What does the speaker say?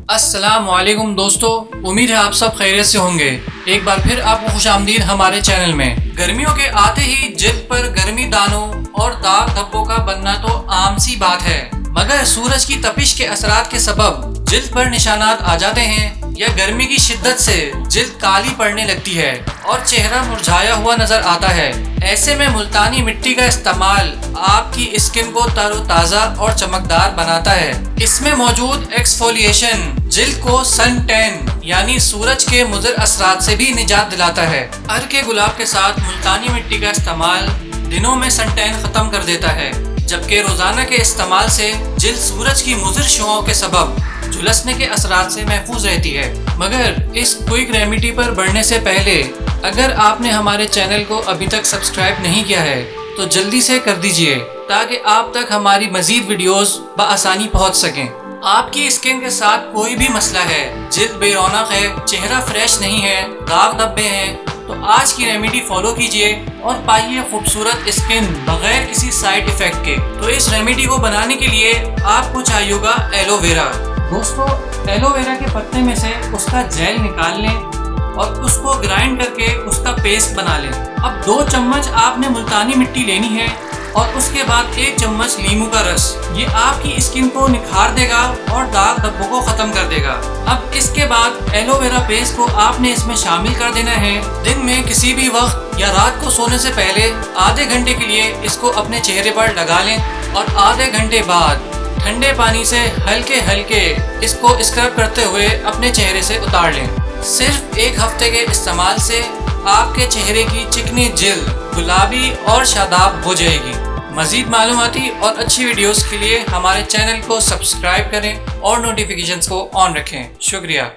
अस्सलाम वालेकुम दोस्तों, उम्मीद है आप सब खैरियत से होंगे। एक बार फिर आपको खुशामदीद हमारे चैनल में। गर्मियों के आते ही जिल्द पर गर्मी दानों और दाग धब्बों का बनना तो आम सी बात है, मगर सूरज की तपिश के असरात के सबब जिल्द पर निशानात आ जाते हैं या गर्मी की शिद्दत से जिल्द काली पड़ने लगती है और चेहरा मुरझाया हुआ नजर आता है। ऐसे में मुल्तानी मिट्टी का इस्तेमाल आपकी स्किन को तरोताज़ा और चमकदार बनाता है। इसमें मौजूद एक्सफोलिएशन जिल्द को सन टैन यानी सूरज के मुज़र असरात से भी निजात दिलाता है। अरक के गुलाब के साथ मुल्तानी मिट्टी का इस्तेमाल दिनों में सन टैन खत्म कर देता है, जबकि रोजाना के इस्तेमाल से जिल्द सूरज की मुज़र शुआओं के सबब झुलसने के असरात से महफूज रहती है। मगर इस क्विक रेमेडी पर बढ़ने से पहले अगर आपने हमारे चैनल को अभी तक सब्सक्राइब नहीं किया है तो जल्दी से कर दीजिए, ताकि आप तक हमारी मजीद वीडियोस बआसानी पहुंच सकें। आपकी स्किन के साथ कोई भी मसला है, जिल्द बेरौनक है, चेहरा फ्रेश नहीं है, दाग धब्बे हैं, तो आज की रेमेडी फॉलो कीजिए और पाइए खूबसूरत स्किन बगैर किसी साइड इफेक्ट के। तो इस रेमेडी को बनाने के लिए आपको चाहिए होगा एलोवेरा। दोस्तों, एलोवेरा के पत्ते में से उसका जेल निकाल लें और उसको ग्राइंड करके उसका पेस्ट बना लें। अब 2 चम्मच आपने मुल्तानी मिट्टी लेनी है और उसके बाद 1 चम्मच नींबू का रस। ये आपकी स्किन को निखार देगा और दाग धब्बों को खत्म कर देगा। अब इसके बाद एलोवेरा पेस्ट को आपने इसमें शामिल कर देना है। दिन में किसी भी वक्त या रात को सोने से पहले आधे घंटे के लिए इसको अपने चेहरे पर लगा लें और आधे घंटे बाद ठंडे पानी से हल्के हल्के इसको स्क्रब करते हुए अपने चेहरे से उतार लें। सिर्फ 1 हफ्ते के इस्तेमाल से आपके चेहरे की चिकनी जिल्द गुलाबी और शादाब हो जाएगी। मज़ीद मालूमाती और अच्छी वीडियोस के लिए हमारे चैनल को सब्सक्राइब करें और नोटिफिकेशंस को ऑन रखें। शुक्रिया।